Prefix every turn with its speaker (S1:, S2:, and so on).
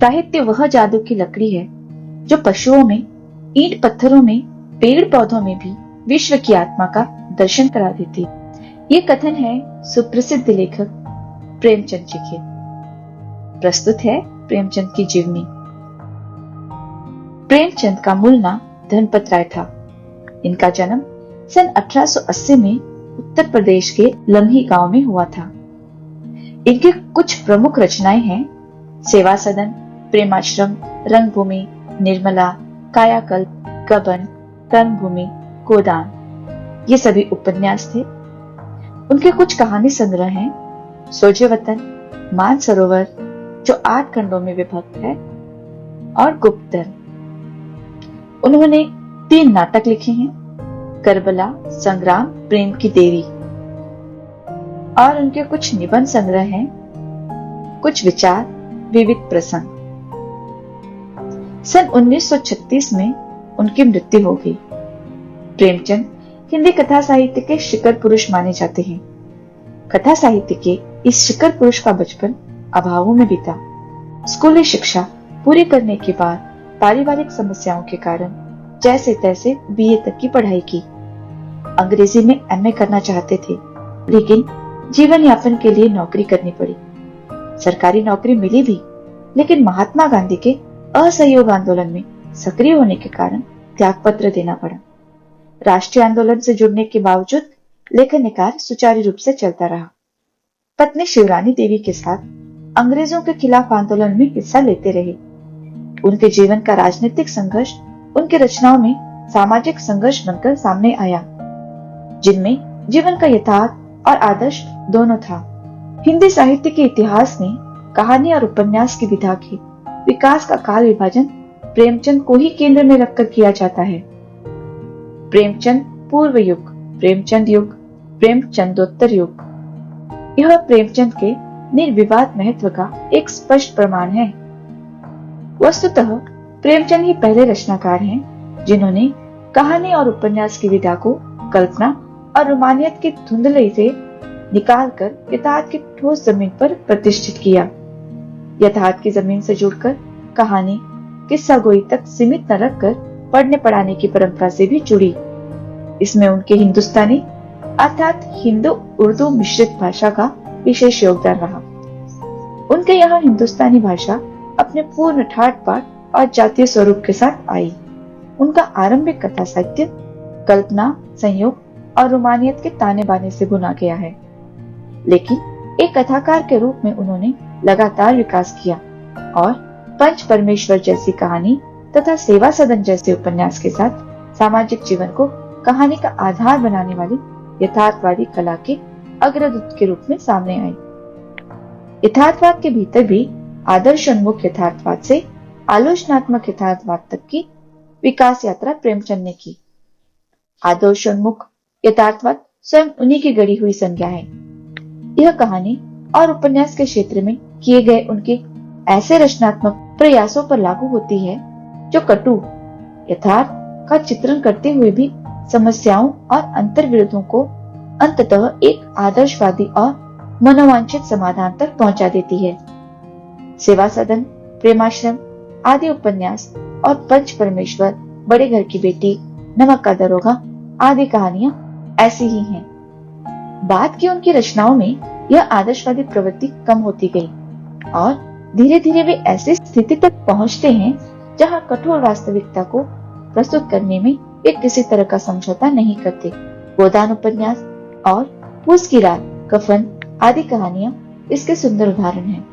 S1: साहित्य वह जादू की लकड़ी है जो पशुओं में, ईंट पत्थरों में, पेड़ पौधों में भी विश्व की आत्मा का दर्शन करा देती है। ये कथन है सुप्रसिद्ध लेखक प्रेमचंद जी के। प्रस्तुत है प्रेमचंद की जीवनी। प्रेमचंद का मूल नाम धनपत राय था। इनका जन्म सन 1880 में उत्तर प्रदेश के लम्ही गांव में हुआ था। इनकी कुछ प्रमुख रचनाएं हैं सेवा सदन, प्रेमाश्रम, रंगभूमि, निर्मला, कायाकल्प, गबन, कर्मभूमि, गोदान। ये सभी उपन्यास थे। उनके कुछ कहानी संग्रह हैं सोजेवतन, मानसरोवर जो 8 खंडों में विभक्त है, और गुप्तधन। उन्होंने 3 नाटक लिखे हैं, करबला, संग्राम, प्रेम की देवी। और उनके कुछ निबंध संग्रह हैं, कुछ विचार, विविध प्रसंग। सन 1936 में उनकी मृत्यु हो गई। प्रेमचंद हिंदी कथा साहित्य के शिखर पुरुष माने जाते हैं। कथा साहित्य के इस शिखर पुरुष का बचपन अभावों में बीता। स्कूली शिक्षा पूरी करने के बाद पारिवारिक समस्याओं के कारण जैसे तैसे बीए तक की पढ़ाई की। अंग्रेजी में एमए करना चाहते थे, लेकिन जीवन यापन के लिए नौकरी करनी पड़ी। सरकारी नौकरी मिली भी, लेकिन महात्मा गांधी के असहयोग आंदोलन में सक्रिय होने के कारण त्यागपत्र देना पड़ा। राष्ट्रीय आंदोलन से जुड़ने के बावजूद लेखन कार्य सुचारू रूप से चलता रहा। पत्नी शिवरानी देवी के साथ अंग्रेजों के खिलाफ आंदोलन में हिस्सा लेते रहे। उनके जीवन का राजनीतिक संघर्ष उनकी रचनाओं में सामाजिक संघर्ष बनकर सामने आया, जिनमें जीवन का यथार्थ और आदर्श दोनों था। हिंदी साहित्य के इतिहास में कहानी और उपन्यास की विधा के विकास का काल विभाजन प्रेमचंद को ही केंद्र में रखकर किया जाता है। प्रेमचंद पूर्व युग, प्रेमचंद युग, प्रेमचंदोत्तर युग, यह प्रेमचंद के निर्विवाद महत्व का एक स्पष्ट प्रमाण है। वस्तुतः प्रेमचंद ही पहले रचनाकार हैं जिन्होंने कहानी और उपन्यास की विधा को कल्पना और रोमानियत की धुंधले से निकालकर यथार्थ की ठोस जमीन पर प्रतिष्ठित किया। यथार्थ की जमीन से जुड़कर कहानी किस्सा गोई तक सीमित न रखकर पढ़ने पढ़ाने की परंपरा से भी जुड़ी। इसमें उनके हिंदुस्तानी अर्थात हिंदू उर्दू मिश्रित भाषा का विशेष योगदान रहा। उनके यहाँ हिंदुस्तानी भाषा अपने पूर्ण ठाट बाट और जातीय स्वरूप के साथ आई। उनका आरंभिक कथा साहित्य कल्पना, संयोग और रोमानियत के ताने बाने से बुना गया है, लेकिन एक कथाकार के रूप में उन्होंने लगातार विकास किया और पंच परमेश्वर जैसी कहानी तथा सेवा सदन जैसे उपन्यास के साथ सामाजिक जीवन को कहानी का आधार बनाने वाली यथार्थवादी कला के अग्रदूत के रूप में सामने आए। यथार्थवाद के भीतर भी आदर्शोन्मुख यथार्थवाद से आलोचनात्मक यथार्थवाद तक की विकास यात्रा प्रेमचंद ने की। आदर्शोन्मुख यथार्थवाद स्वयं उन्हीं की गढ़ी हुई संज्ञा है। यह कहानी और उपन्यास के क्षेत्र में किए गए उनके ऐसे रचनात्मक प्रयासों पर लागू होती है जो कटु यथार्थ का चित्रण करते हुए भी समस्याओं और अंतर्विरोधों को अंततः एक आदर्शवादी और मनोवांछित समाधान तक पहुंचा देती है। सेवा सदन, प्रेमाश्रम आदि उपन्यास और पंच परमेश्वर, बड़े घर की बेटी, नमक का दरोगा आदि कहानियां ऐसी ही हैं। बाद की उनकी रचनाओं में यह आदर्शवादी प्रवृत्ति कम होती गई और धीरे धीरे वे ऐसी स्थिति तक पहुंचते हैं जहां कठोर वास्तविकता को प्रस्तुत करने में वे किसी तरह का समझौता नहीं करते। गोदान उपन्यास और फूस की रात, कफन आदि कहानियां इसके सुंदर उदाहरण हैं।